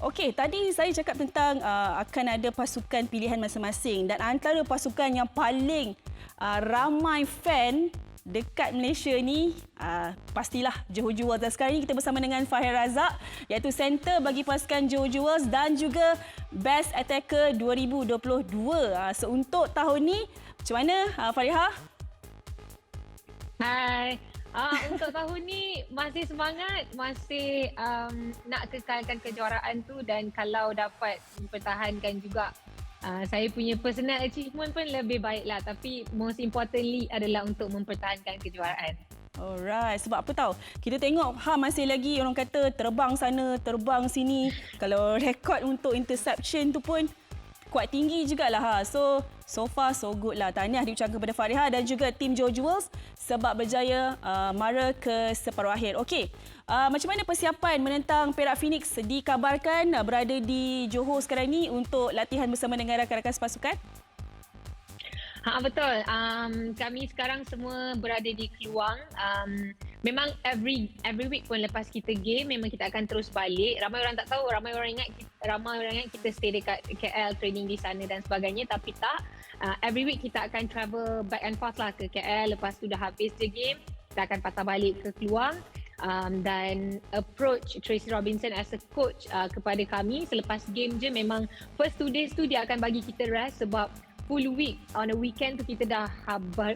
Okey, tadi saya cakap tentang akan ada pasukan pilihan masing-masing dan antara pasukan yang paling ramai fan dekat Malaysia ni pastilah Johor Jewels. Dan sekarang ini kita bersama dengan Fahir Razak iaitu center bagi pasukan Johor Jewels dan juga Best Attacker 2022. So untuk tahun ni macam mana Fariha? Hai. Untuk tahun ni masih semangat, masih nak kekalkan kejuaraan tu, dan kalau dapat mempertahankan juga saya punya personal achievement pun lebih baiklah, tapi most importantly adalah untuk mempertahankan kejuaraan. Alright, sebab apa tahu? Kita tengok masih lagi orang kata terbang sana, terbang sini. Kalau rekod untuk interception tu pun kuat tinggi jugalah. So far so good lah. Tahniah diucapkan kepada Fariha dan juga tim Johor Jewels sebab berjaya mara ke separuh akhir. Okey. Macam mana persiapan menentang Perak Phoenix? Dikabarkan berada di Johor sekarang ni untuk latihan bersama dengan rakan-rakan sepasukan. Betul. Kami sekarang semua berada di Keluang. Memang every week pun lepas kita game, memang kita akan terus balik. Ramai orang tak tahu, ramai orang ingat kita stay dekat KL, training di sana dan sebagainya, tapi tak. Every week kita akan travel back and forth lah ke KL. Lepas tu dah habis je game, kita akan patah balik ke Keluang. Dan approach Tracy Robinson as a coach kepada kami selepas game je, memang first 2 days tu dia akan bagi kita rest sebab full week on a weekend tu kita dah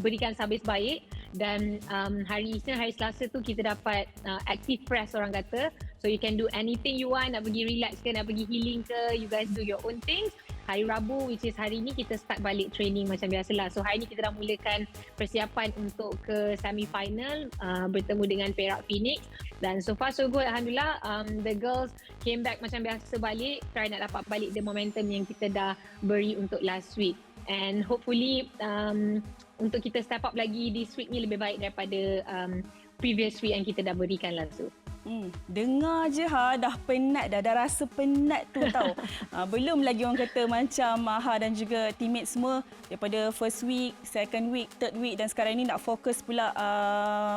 berikan habis baik, dan hari Isnin, hari Selasa tu kita dapat active press orang kata, so you can do anything you want, nak pergi relax ke, nak pergi healing ke, you guys do your own things. Hari Rabu, which is hari ni, kita start balik training macam biasalah. So hari ni kita dah mulakan persiapan untuk ke semi-final bertemu dengan Perak Phoenix, dan so far so good, Alhamdulillah. The girls came back macam biasa balik, try nak dapat balik the momentum yang kita dah beri untuk last week. And hopefully untuk kita step up lagi this week ni lebih baik daripada previous week yang kita dah berikan langsung. Dengar je dah penat dah rasa penat tu tahu. Belum lagi orang kata macam dan juga teammate semua daripada first week, second week, third week dan sekarang ni nak fokus pula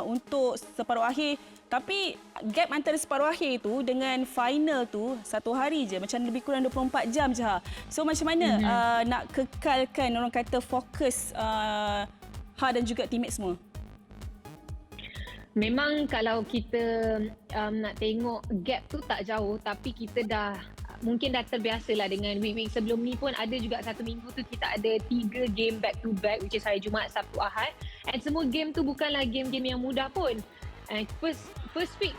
untuk separuh akhir. Tapi gap antara separuh akhir tu dengan final tu 1 hari je, macam lebih kurang 24 jam je. So macam mana nak kekalkan orang kata fokus dan juga teammate semua? Memang kalau kita nak tengok gap tu tak jauh, tapi kita mungkin dah terbiasa lah dengan week-week sebelum ni pun. Ada juga 1 minggu tu kita ada 3 game back to back, which is hari Jumaat, Sabtu, Ahad, and semua game tu bukanlah game-game yang mudah pun. First week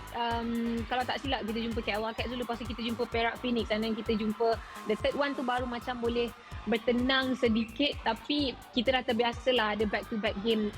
kalau tak silap kita jumpa KL Wildcats dulu, lepas tu kita jumpa Perak Phoenix, dan then kita jumpa the third one tu baru macam boleh bertenang sedikit, tapi kita dah terbiasa lah ada back to back game.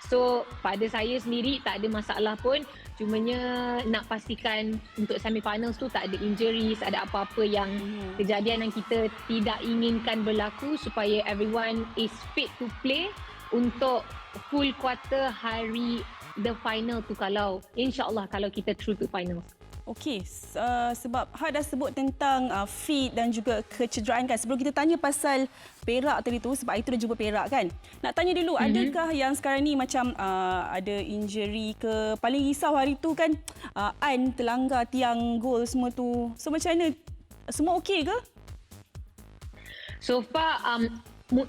So pada saya sendiri tak ada masalah pun, cumanya nak pastikan untuk semi-finals tu tak ada injuries, ada apa-apa yang kejadian yang kita tidak inginkan berlaku, supaya everyone is fit to play untuk full quarter hari the final tu, kalau insyaAllah kalau kita through to finals. Okey, sebab dah sebut tentang fit dan juga kecederaan kan. Sebelum kita tanya pasal Perak tadi tu, sebab itu dah jumpa Perak kan. Nak tanya dulu, adakah yang sekarang ni macam ada injury ke? Paling risau hari tu kan An terlanggar tiang gol semua tu. So macam mana? Semua okey ke? So far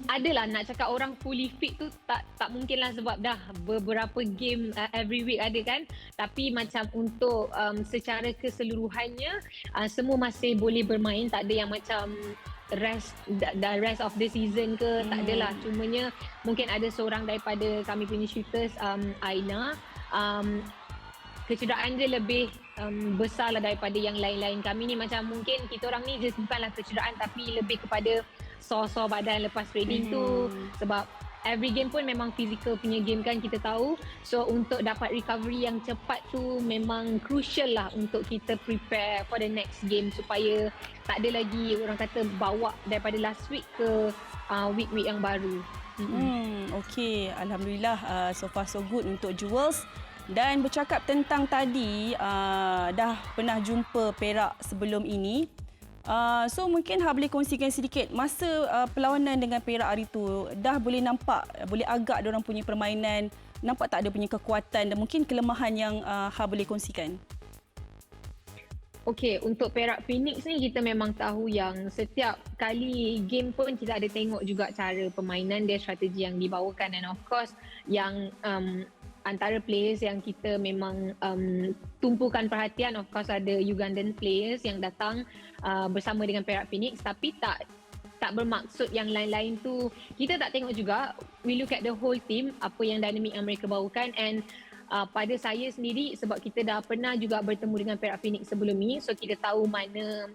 adalah, nak cakap orang fully fit tu tak mungkin lah, sebab dah beberapa game every week ada kan. Tapi macam untuk secara keseluruhannya semua masih boleh bermain, tak ada yang macam rest of the season ke, tak adalah. Cumanya mungkin ada seorang daripada kami punya shooters, Aina, kecederaan dia lebih besar lah daripada yang lain-lain. Kami ni macam mungkin kita orang ni just bukanlah kecederaan, tapi lebih kepada sore badan lepas training tu, sebab every game pun memang physical punya game kan, kita tahu. So untuk dapat recovery yang cepat tu memang crucial lah untuk kita prepare for the next game, supaya tak ada lagi orang kata bawa daripada last week ke week-week yang baru. Okey, Alhamdulillah, so far so good untuk Jewels. Dan bercakap tentang tadi dah pernah jumpa Perak sebelum ini. So mungkin boleh kongsikan sedikit masa perlawanan dengan Perak hari tu, dah boleh nampak, boleh agak diorang punya permainan, nampak tak ada punya kekuatan dan mungkin kelemahan yang boleh kongsikan? Okey, untuk Perak Phoenix ni kita memang tahu yang setiap kali game pun kita ada tengok juga cara permainan dia, strategi yang dibawakan, and of course yang antara players yang kita memang tumpukan perhatian, of course ada Ugandan players yang datang bersama dengan Perak Phoenix, tapi tak bermaksud yang lain-lain tu kita tak tengok juga. We look at the whole team, apa yang dinamik yang mereka bawakan, and pada saya sendiri, sebab kita dah pernah juga bertemu dengan Perak Phoenix sebelum ni, so kita tahu mana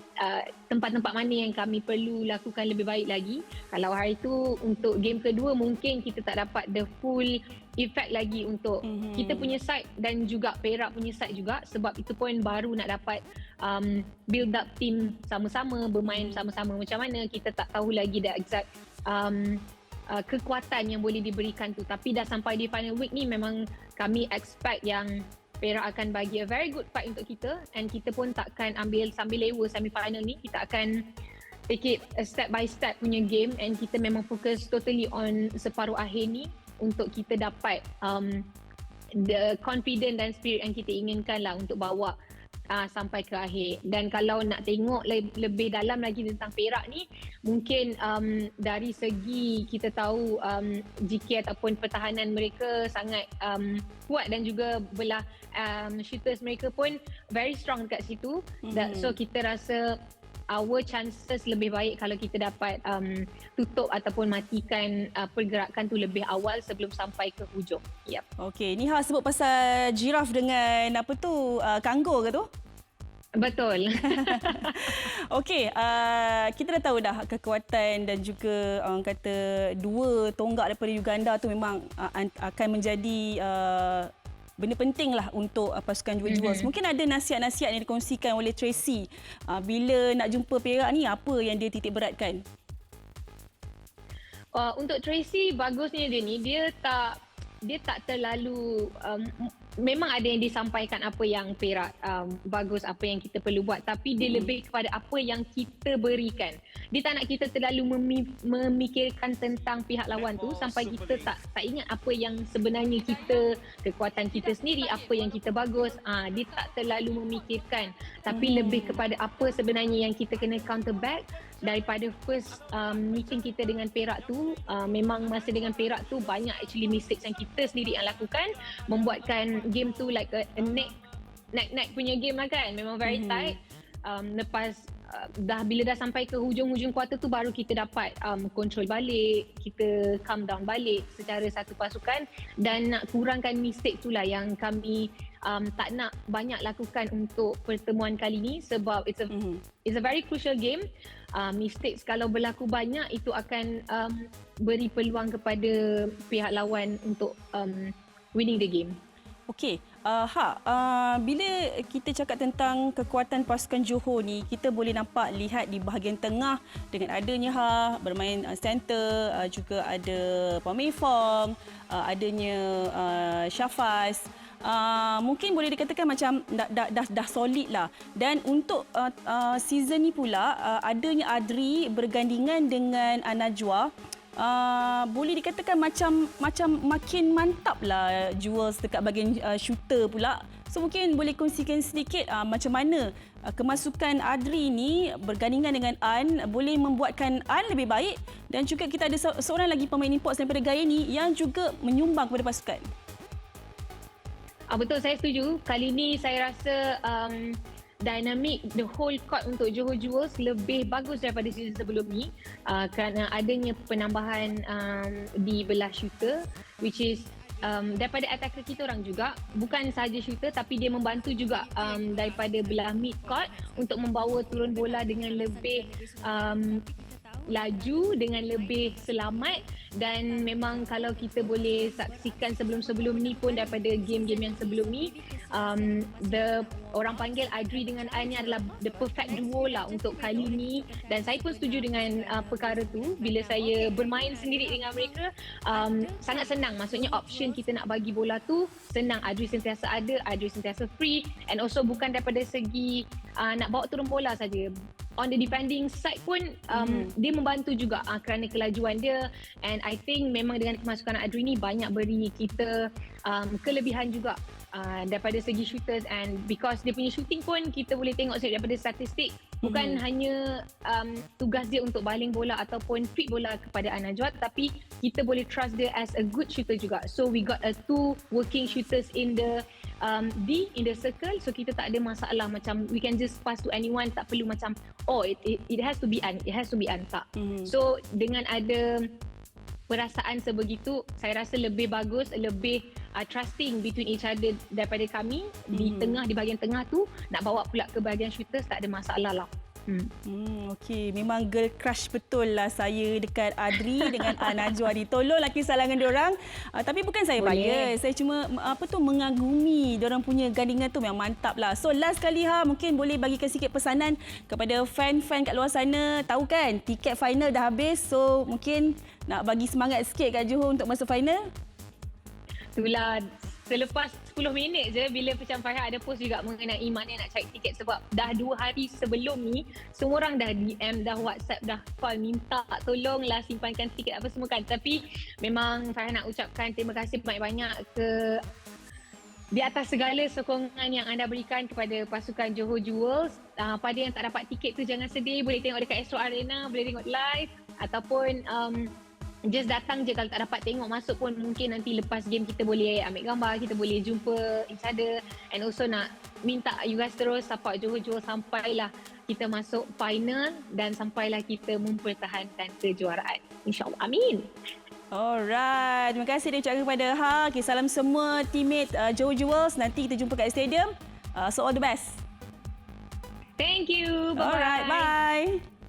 tempat-tempat mana yang kami perlu lakukan lebih baik lagi. Kalau hari tu untuk game kedua mungkin kita tak dapat the full effect lagi untuk kita punya side dan juga Perak punya side juga, sebab itu pun baru nak dapat build up team sama-sama, bermain sama-sama macam mana, kita tak tahu lagi the exact kekuatan yang boleh diberikan tu. Tapi dah sampai di final week ni, memang kami expect yang Perak akan bagi a very good fight untuk kita, and kita pun takkan sambil lewa semi final ni. Kita akan take it a step by step punya game, and kita memang fokus totally on separuh akhir ni untuk kita dapat the confidence dan spirit yang kita inginkan lah untuk bawa sampai ke akhir. Dan kalau nak tengok lebih dalam lagi tentang Perak ni, mungkin dari segi kita tahu GK ataupun pertahanan mereka sangat kuat, dan juga belah shooters mereka pun very strong dekat situ. So kita rasa our chances lebih baik kalau kita dapat tutup ataupun matikan pergerakan tu lebih awal sebelum sampai ke hujung. Yep. Okey, ni Ha sebut pasal giraffe dengan apa tu, kanggo ke tu? Betul. Okey, kita dah tahu dah kekuatan dan juga orang kata dua tonggak daripada Uganda tu memang akan menjadi benda penting lah untuk pasukan Jewels. Mungkin ada nasihat-nasihat yang dikongsikan oleh Tracy bila nak jumpa Perak ni, apa yang dia titik beratkan? Untuk Tracy, bagusnya dia ni, dia tak terlalu memang ada yang disampaikan apa yang Perak bagus, apa yang kita perlu buat, tapi dia lebih kepada apa yang kita berikan. Dia tak nak kita terlalu memikirkan tentang pihak lawan tu sampai kita tak ingat apa yang sebenarnya kita, kekuatan kita sendiri, apa yang kita bagus. Dia tak terlalu memikirkan, tapi lebih kepada apa sebenarnya yang kita kena counter back. Daripada first meeting kita dengan Perak tu, memang masa dengan Perak tu banyak actually mistakes yang kita sendiri yang lakukan, membuatkan game tu like a neck punya game lah kan. Memang very tight. Lepas bila dah sampai ke hujung-hujung kuarter tu, baru kita dapat control balik, kita calm down balik secara satu pasukan, dan nak kurangkan mistake tu lah yang kami tak nak banyak lakukan untuk pertemuan kali ni, sebab it's a very crucial game. Mistakes kalau berlaku banyak, itu akan beri peluang kepada pihak lawan untuk winning the game. Okey, bila kita cakap tentang kekuatan pasukan Johor ni, kita boleh lihat di bahagian tengah dengan adanya bermain center, juga ada Pamei Fong, adanya Syafaz. Mungkin boleh dikatakan macam dah solid lah. Dan untuk season ni pula, adanya Adri bergandingan dengan Najwa, boleh dikatakan macam makin mantap lah Jewels dekat bahagian shooter pula. So mungkin boleh kongsikan sedikit macam mana kemasukan Adri ni bergandingan dengan An boleh membuatkan An lebih baik, dan juga kita ada seorang lagi pemain import daripada Gaya ni yang juga menyumbang kepada pasukan. Betul, saya setuju. Kali ni saya rasa dynamic the whole court untuk Johor Jewels lebih bagus daripada season sebelum ni, kerana adanya penambahan di belah shooter, which is daripada attacker kita orang juga, bukan sahaja shooter tapi dia membantu juga daripada belah mid court untuk membawa turun bola dengan lebih laju, dengan lebih selamat. Dan memang kalau kita boleh saksikan sebelum-sebelum ni pun, daripada game-game yang sebelum ni, orang panggil Adri dengan An ni adalah the perfect duo lah untuk kali ni. Dan saya pun setuju dengan perkara tu. Bila saya bermain sendiri dengan mereka, sangat senang. Maksudnya option kita nak bagi bola tu senang. Adri sentiasa ada, Adri sentiasa free, and also bukan daripada segi nak bawa turun bola saja. On the defending side pun dia membantu juga kerana kelajuan dia, and I think memang dengan kemasukan Adri ni banyak beri kita kelebihan juga daripada segi shooters, and because dia punya shooting pun kita boleh tengok daripada statistik, bukan hanya tugas dia untuk baling bola ataupun feed bola kepada An-Najwa, tapi kita boleh trust dia as a good shooter juga. So we got two working shooters in the in the circle, so kita tak ada masalah macam we can just pass to anyone, tak perlu macam it has to be tak. So dengan ada perasaan sebegitu, saya rasa lebih bagus, lebih trusting between each other daripada kami di bahagian tengah tu, nak bawa pula ke bahagian shooters tak ada masalah lah. Okey, memang girl crush betul lah saya dekat Adri dengan An-Najwa ni. Tolonglah kisalangan diorang. Tapi bukan saya bias, saya cuma mengagumi diorang punya gandingan tu, memang mantap lah. So last kali mungkin boleh bagikan sikit pesanan kepada fan-fan kat luar sana. Tahu kan, tiket final dah habis, so mungkin nak bagi semangat sikit kat Johor untuk masuk final. Itulah, selepas 10 minit je bila Macam Farah ada post juga mengenai mana nak cari tiket, sebab dah 2 hari sebelum ni semua orang dah DM, dah WhatsApp, dah call minta tolonglah simpankan tiket apa semua kan. Tapi memang Farah nak ucapkan terima kasih banyak-banyak di atas segala sokongan yang anda berikan kepada pasukan Johor Jewels. Pada yang tak dapat tiket tu jangan sedih, boleh tengok dekat Astro Arena, boleh tengok live ataupun just datang je. Kalau tak dapat tengok masuk pun, mungkin nanti lepas game kita boleh ambil gambar, kita boleh jumpa each other, and also nak minta you guys terus support Johor Jewels sampailah kita masuk final dan sampailah kita mempertahankan kejuaraan, insyaAllah. Amin. Alright, terima kasih dia ucapkan kepada Okay, salam semua teammate Johor Jewels. Nanti kita jumpa kat stadium. So all the best. Thank you. Bye-bye. Alright, bye.